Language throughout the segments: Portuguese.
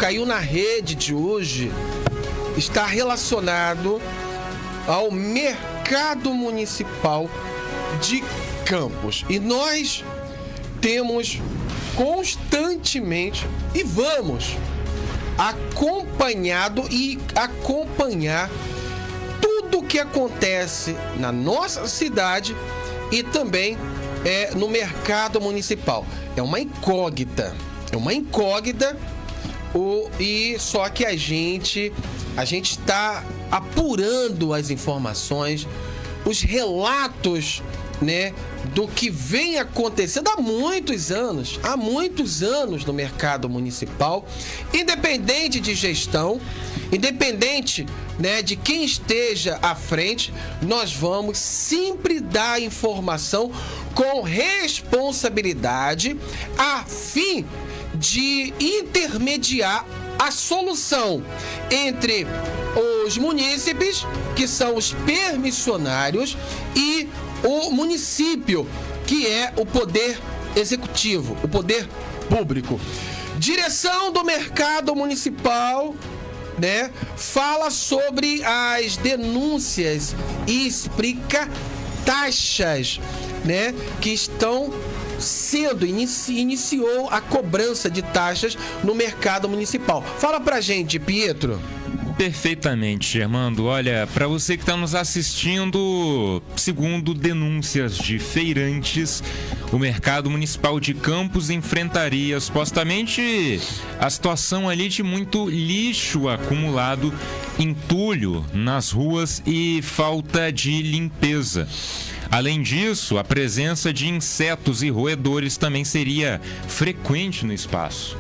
caiu na rede de hoje está relacionado ao mercado municipal de Campos. E nós temos constantemente e vamos acompanhado e acompanhar tudo o que acontece na nossa cidade e também no mercado municipal. É uma incógnita. E só que a gente está apurando as informações, os relatos, né, do que vem acontecendo há muitos anos no mercado municipal, independente de gestão, independente, né, de quem esteja à frente, nós vamos sempre dar informação com responsabilidade a fim de intermediar a solução entre os munícipes, que são os permissionários, e o município, que é o poder executivo, o poder público. Direção do mercado municipal, né, fala sobre as denúncias e explica taxas, né, que estão sendo, iniciou a cobrança de taxas no mercado municipal. Fala pra gente, Pietro. Perfeitamente, Germando. Olha, para você que está nos assistindo, segundo denúncias de feirantes, o mercado municipal de Campos enfrentaria supostamente a situação ali de muito lixo acumulado, entulho nas ruas e falta de limpeza. Além disso, a presença de insetos e roedores também seria frequente no espaço.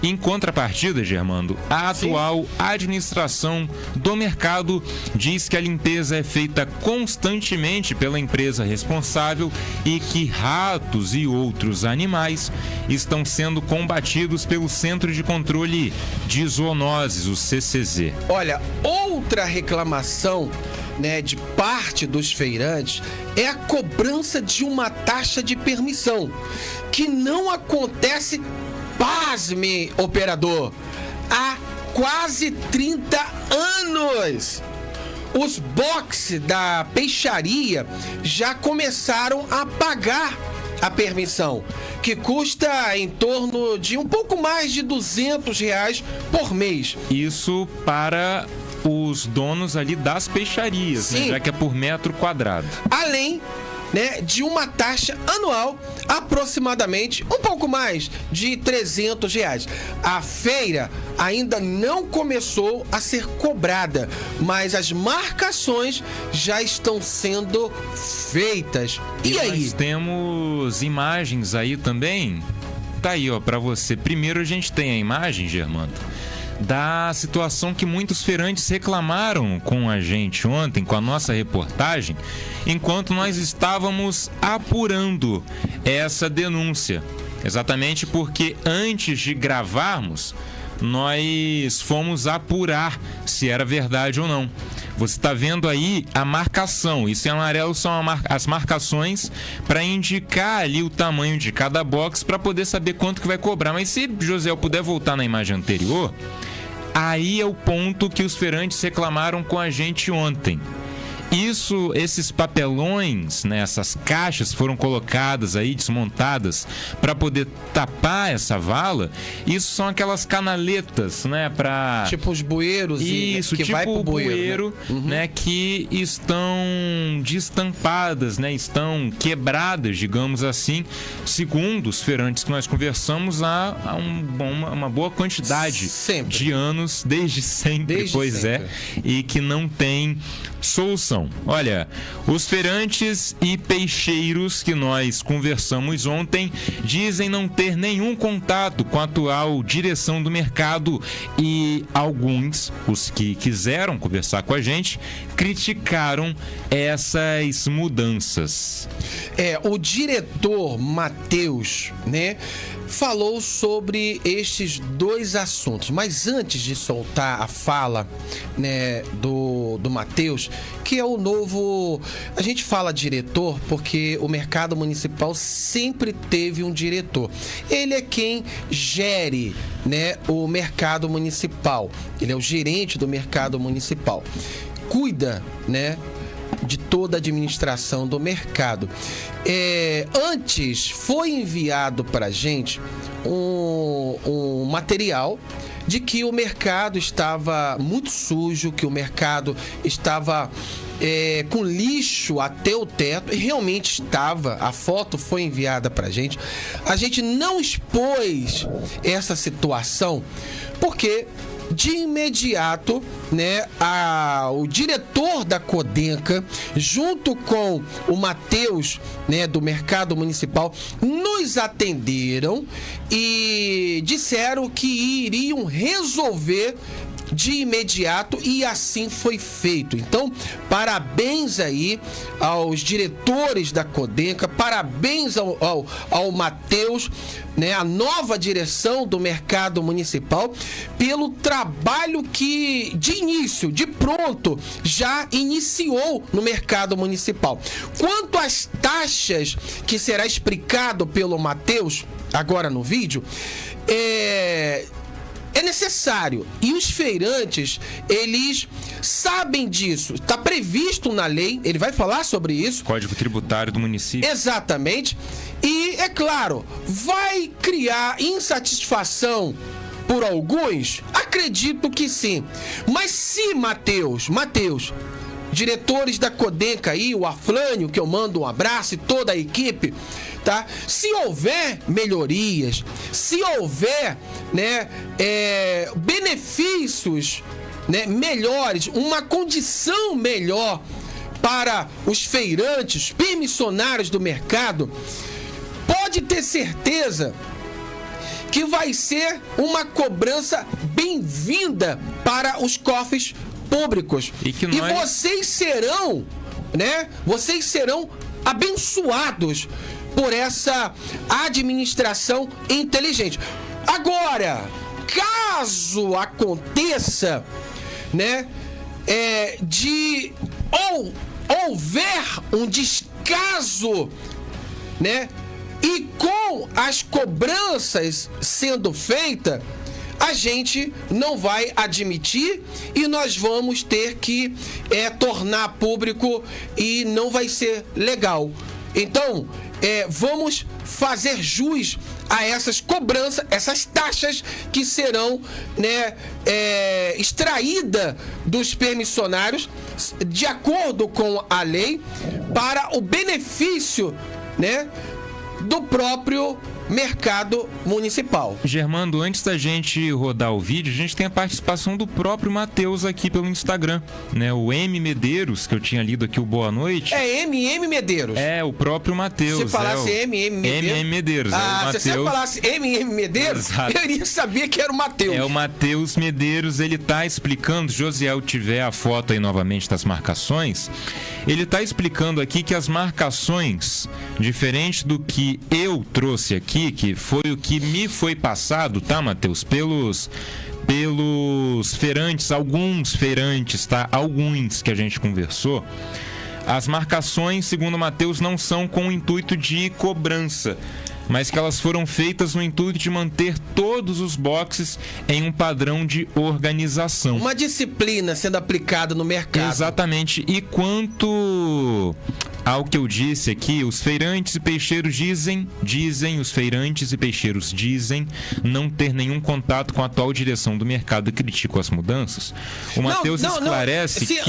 Em contrapartida, Germando, a atual administração do mercado diz que a limpeza é feita constantemente pela empresa responsável e que ratos e outros animais estão sendo combatidos pelo Centro de Controle de Zoonoses, o CCZ. Olha, outra reclamação, né, de parte dos feirantes é a cobrança de uma taxa de permissão, que não acontece, pasme, operador, há quase 30 anos. Os boxes da peixaria já começaram a pagar a permissão, que custa em torno de um pouco mais de R$200 por mês. Isso para os donos ali das peixarias, né? Já que é por metro quadrado. Além, né, de uma taxa anual aproximadamente um pouco mais de R$300. A feira ainda não começou a ser cobrada, mas as marcações já estão sendo feitas. E aí? Nós temos imagens aí também. Tá aí, ó, pra você. Primeiro a gente tem a imagem, Germando, da situação que muitos feirantes reclamaram com a gente ontem, com a nossa reportagem, enquanto nós estávamos apurando essa denúncia. Exatamente porque antes de gravarmos, nós fomos apurar se era verdade ou não. Você está vendo aí a marcação. Isso em amarelo são as marcações para indicar ali o tamanho de cada box para poder saber quanto que vai cobrar. Mas se José puder voltar na imagem anterior, aí é o ponto que os feirantes reclamaram com a gente ontem. Esses papelões, né, essas caixas foram colocadas aí, desmontadas, para poder tapar essa vala. Isso são aquelas canaletas, né, para tipo os bueiros, isso, que tipo vai pro bueiro, né, que estão destampadas, né, estão quebradas, digamos assim, segundo os feirantes que nós conversamos, há uma boa quantidade de anos, desde sempre, e que não tem solução. Olha, os feirantes e peixeiros que nós conversamos ontem dizem não ter nenhum contato com a atual direção do mercado e alguns, os que quiseram conversar com a gente, criticaram essas mudanças. O diretor Matheus, né, falou sobre estes dois assuntos. Mas antes de soltar a fala, né, do Matheus, que é o novo... A gente fala diretor porque o mercado municipal sempre teve um diretor. Ele é quem gere, né, o mercado municipal. Ele é o gerente do mercado municipal. Cuida, né, de toda a administração do mercado. Antes foi enviado para a gente um material de que o mercado estava muito sujo, que o mercado estava com lixo até o teto, e realmente estava. A foto foi enviada para a gente. A gente não expôs essa situação porque de imediato, né, o diretor da Codenca, junto com o Matheus, né, do Mercado Municipal, nos atenderam e disseram que iriam resolver de imediato, e assim foi feito. Então, parabéns aí aos diretores da Codenca, parabéns ao Matheus, né, a nova direção do Mercado Municipal, pelo trabalho que de pronto, já iniciou no Mercado Municipal. Quanto às taxas, que será explicado pelo Matheus agora no vídeo, é necessário, e os feirantes, eles sabem disso, está previsto na lei, ele vai falar sobre isso. Código Tributário do município. Exatamente, e é claro, vai criar insatisfação por alguns? Acredito que sim, mas se Matheus, diretores da Codenca aí, o Aflânio, que eu mando um abraço, e toda a equipe, tá? Se houver melhorias, se houver, né, benefícios, né, melhores, uma condição melhor para os feirantes, permissionários do mercado, pode ter certeza que vai ser uma cobrança bem-vinda para os cofres públicos. E vocês serão, né? Vocês serão abençoados por essa administração inteligente. Agora, caso aconteça, né, houver um descaso, né, e com as cobranças sendo feitas, a gente não vai admitir e nós vamos ter que tornar público, e não vai ser legal. Então, vamos fazer jus a essas cobranças, essas taxas que serão, né, extraídas dos permissionários de acordo com a lei, para o benefício, né, do próprio Mercado Municipal. Germando, antes da gente rodar o vídeo, a gente tem a participação do próprio Matheus aqui pelo Instagram, né? O M Medeiros, que eu tinha lido aqui o Boa Noite. É MM Medeiros. É, o próprio Matheus. Se falasse MM Medeiros. MM Medeiros. Se você falasse MM Medeiros, exato, eu iria saber que era o Matheus. É o Matheus Medeiros, ele tá explicando, Josiel tiver a foto aí novamente das marcações, ele tá explicando aqui que as marcações, diferente do que eu trouxe aqui, que foi o que me foi passado, tá, Matheus? Pelos feirantes, alguns feirantes, tá? Alguns que a gente conversou. As marcações, segundo o Matheus, não são com o intuito de cobrança, mas que elas foram feitas no intuito de manter todos os boxes em um padrão de organização. Uma disciplina sendo aplicada no mercado. Exatamente. E quanto ao que eu disse aqui, os feirantes e peixeiros dizem, os feirantes e peixeiros dizem não ter nenhum contato com a atual direção do mercado e criticam as mudanças. O Matheus esclarece que...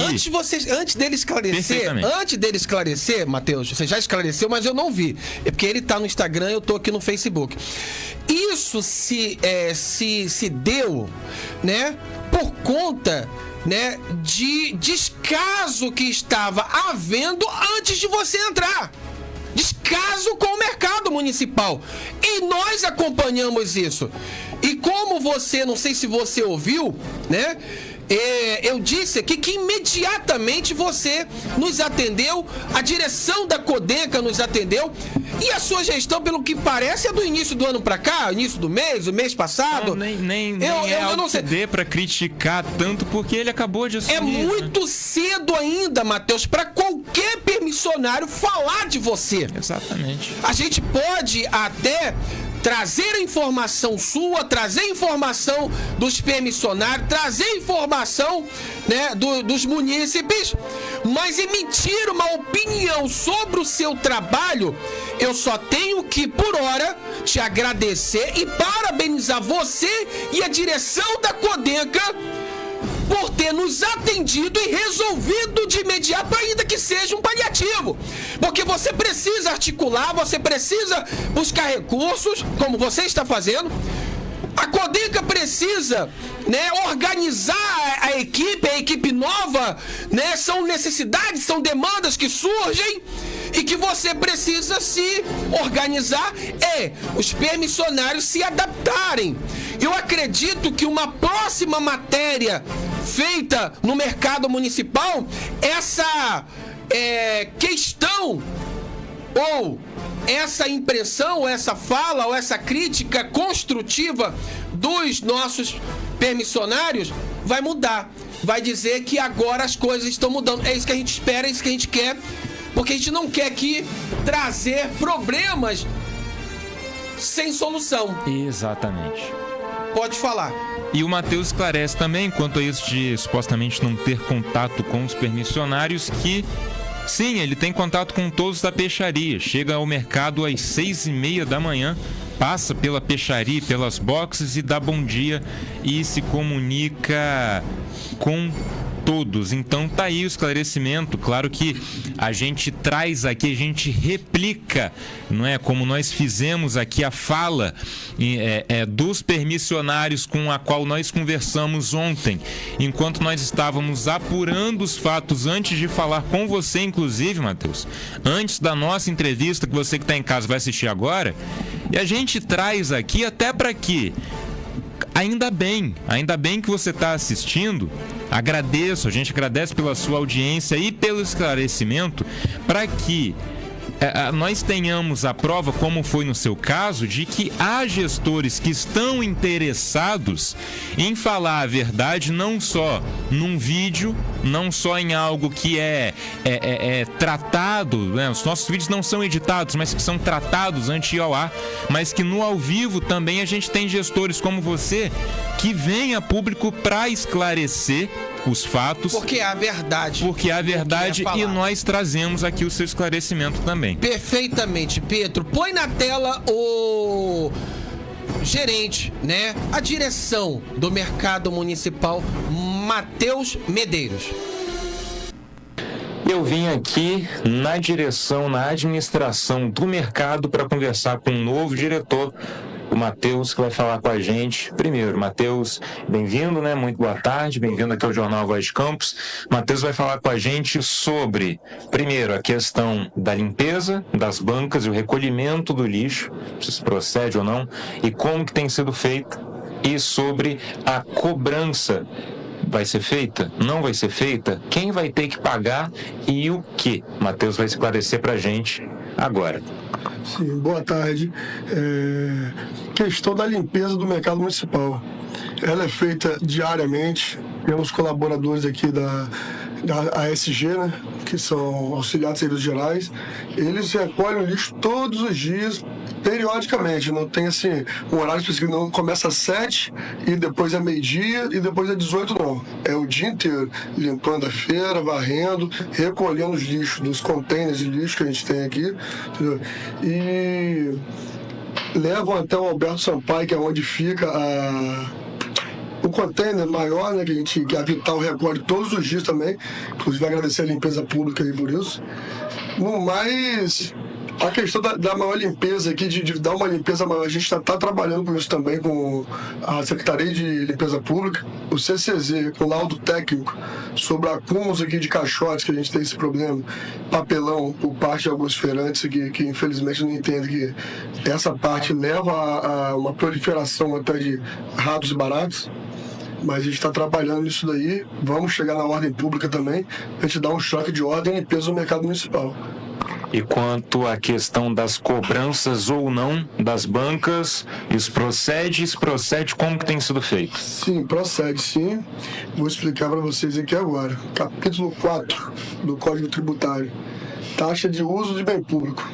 Antes dele esclarecer, Matheus, você já esclareceu, mas eu não vi. É porque ele tá no Instagram e eu tô aqui no Facebook. Isso se deu, né, por conta, né, de descaso que estava havendo antes de você entrar. Descaso com o mercado municipal. E nós acompanhamos isso. E como você, não sei se você ouviu, né? Eu disse aqui que imediatamente você nos atendeu, a direção da Codenca nos atendeu, e a sua gestão, pelo que parece, é do início do ano pra cá, início do mês, o mês passado. Não, nem eu não sei. Dê pra criticar tanto, porque ele acabou de assumir. É muito cedo ainda, Matheus, pra qualquer permissionário falar de você. Exatamente. A gente pode até trazer a informação sua, trazer informação dos permissionários, trazer informação, né, dos munícipes, mas emitir uma opinião sobre o seu trabalho, eu só tenho que, por hora, te agradecer e parabenizar você e a direção da Codenca por ter nos atendido e resolvido de imediato, ainda que seja um paliativo. Porque você precisa articular, você precisa buscar recursos, como você está fazendo. A Codenca precisa, né, organizar a equipe nova, né? São necessidades, são demandas que surgem e que você precisa se organizar e os permissionários se adaptarem. Eu acredito que uma próxima matéria feita no mercado municipal, essa questão ou essa impressão, ou essa fala, ou essa crítica construtiva dos nossos permissionários vai mudar. Vai dizer que agora as coisas estão mudando. É isso que a gente espera, é isso que a gente quer, porque a gente não quer aqui trazer problemas sem solução. Exatamente. Pode falar. E o Matheus esclarece também, quanto a isso de supostamente não ter contato com os permissionários, que sim, ele tem contato com todos da peixaria. Chega ao mercado às 6h30 da manhã, passa pela peixaria, pelas boxes e dá bom dia e se comunica com todos. Então tá aí o esclarecimento. Claro que a gente traz aqui, a gente replica, não é? Como nós fizemos aqui a fala dos permissionários com a qual nós conversamos ontem, enquanto nós estávamos apurando os fatos antes de falar com você, inclusive, Matheus, antes da nossa entrevista, que você que está em casa vai assistir agora, e a gente traz aqui até para que ainda bem que você está assistindo. A gente agradece pela sua audiência e pelo esclarecimento, para que nós tenhamos a prova, como foi no seu caso, de que há gestores que estão interessados em falar a verdade, não só num vídeo, não só em algo que é tratado, né? Os nossos vídeos não são editados, mas que são tratados antes de ir ao ar, mas que no ao vivo também a gente tem gestores como você que vêm a público para esclarecer os fatos. Porque há verdade. Porque há verdade e nós trazemos aqui o seu esclarecimento também. Perfeitamente, Pedro. Põe na tela o gerente, né? A direção do mercado municipal, Matheus Medeiros. Eu vim aqui na direção, na administração do mercado para conversar com um novo diretor, o Matheus, que vai falar com a gente. Primeiro, Matheus, bem-vindo, né? Muito boa tarde, bem-vindo aqui ao Jornal Voz de Campos. Matheus vai falar com a gente sobre, primeiro, a questão da limpeza das bancas e o recolhimento do lixo, se procede ou não, e como que tem sido feito, e sobre a cobrança. Vai ser feita? Não vai ser feita? Quem vai ter que pagar e o que? Matheus vai esclarecer pra gente agora. Sim, boa tarde. Questão da limpeza do mercado municipal. Ela é feita diariamente pelos colaboradores aqui da ASG, né, que são auxiliares de serviços gerais. Eles recolhem o lixo todos os dias, periodicamente. Não tem assim um horário específico, não começa às 7 e depois é meio-dia e depois é 18, não. É o dia inteiro, limpando a feira, varrendo, recolhendo os lixos dos containers de lixo que a gente tem aqui, entendeu? E levam até o Alberto Sampaio, que é onde fica o container maior, né, que a Vital recolhe todos os dias também. Inclusive agradecer a limpeza pública aí por isso. No mais, A questão da maior limpeza aqui, de dar uma limpeza maior, a gente está trabalhando com isso também com a Secretaria de Limpeza Pública, o CCZ, com laudo técnico sobre acúmulos aqui de caixotes, que a gente tem esse problema, papelão por parte de alguns feirantes que infelizmente não entendem que essa parte leva a uma proliferação até de ratos e baratas. Mas a gente está trabalhando nisso daí, vamos chegar na ordem pública também, a gente dar um choque de ordem e peso no mercado municipal. E quanto à questão das cobranças ou não das bancas, isso procede como que tem sido feito? Sim, procede sim. Vou explicar para vocês aqui agora. Capítulo 4 do Código Tributário. Taxa de uso de bem público.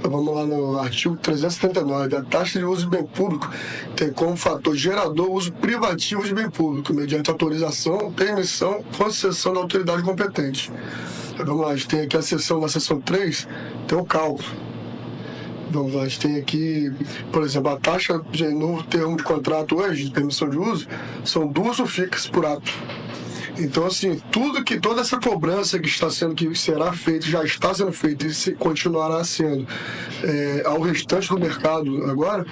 Vamos lá no artigo 379. A taxa de uso de bem público tem como fator gerador o uso privativo de bem público, mediante autorização, permissão, concessão da autoridade competente. Vamos lá, a gente tem aqui a seção, na seção 3, tem o cálculo. Vamos lá, a gente tem aqui, por exemplo, a taxa de novo termo de contrato hoje, de permissão de uso, são 2 UFICs por ato. Então, assim, toda essa cobrança que será feita, já está sendo feita e continuará sendo ao restante do mercado agora,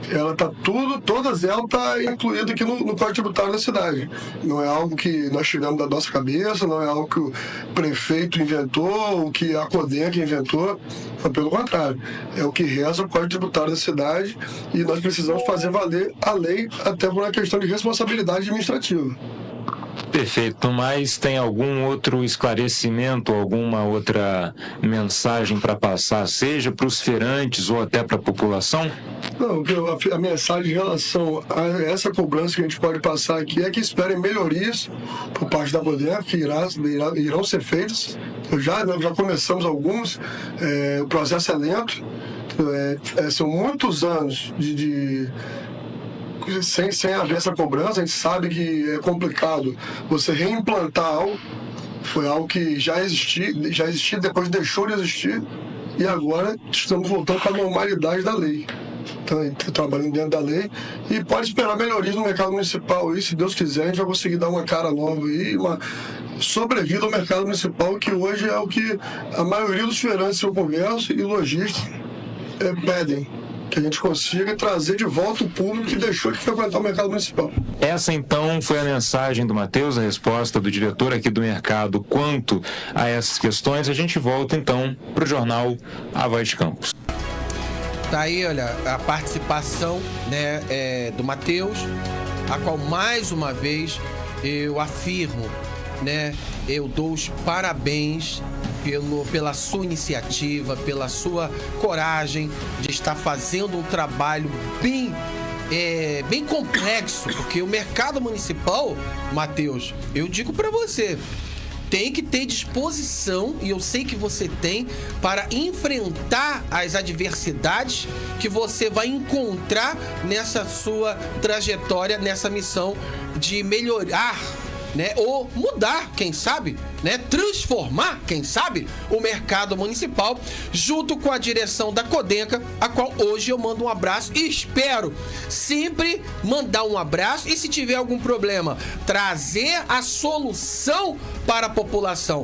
ela está todas elas estão incluídas aqui no Código Tributário da cidade. Não é algo que nós tiramos da nossa cabeça, não é algo que o prefeito inventou, ou que a Codenca inventou, mas pelo contrário, é o que reza o Código Tributário da cidade e nós precisamos fazer valer a lei até por uma questão de responsabilidade administrativa. Perfeito, mas tem algum outro esclarecimento, alguma outra mensagem para passar, seja para os feirantes ou até para a população? Não, a mensagem em relação a essa cobrança que a gente pode passar aqui é que esperem melhorias por parte da Codenca, que irão ser feitas. Já começamos alguns, o processo é lento, são muitos anos sem haver essa cobrança. A gente sabe que é complicado você reimplantar algo. Foi algo que já existia, depois deixou de existir, e agora estamos voltando para a normalidade da lei. Então, trabalhando dentro da lei, e pode esperar melhorias no mercado municipal. E se Deus quiser, a gente vai conseguir dar uma cara nova aí, uma sobrevida ao mercado municipal, que hoje é o que a maioria dos feirantes que eu converso e lojistas pedem. Que a gente consiga trazer de volta o público que deixou de frequentar o mercado municipal. Essa, então, foi a mensagem do Matheus, a resposta do diretor aqui do mercado quanto a essas questões. A gente volta, então, para o jornal A Voz de Campos. Tá aí, olha, a participação, né, do Matheus, a qual, mais uma vez, eu afirmo, né, eu dou os parabéns pela sua iniciativa, pela sua coragem de estar fazendo um trabalho bem complexo, porque o mercado municipal, Matheus, eu digo para você, tem que ter disposição, e eu sei que você tem, para enfrentar as adversidades que você vai encontrar nessa sua trajetória, nessa missão de melhorar, né, ou mudar, quem sabe, né, transformar, quem sabe, o mercado municipal, junto com a direção da Codenca, a qual hoje eu mando um abraço e espero sempre mandar um abraço, e se tiver algum problema, trazer a solução para a população.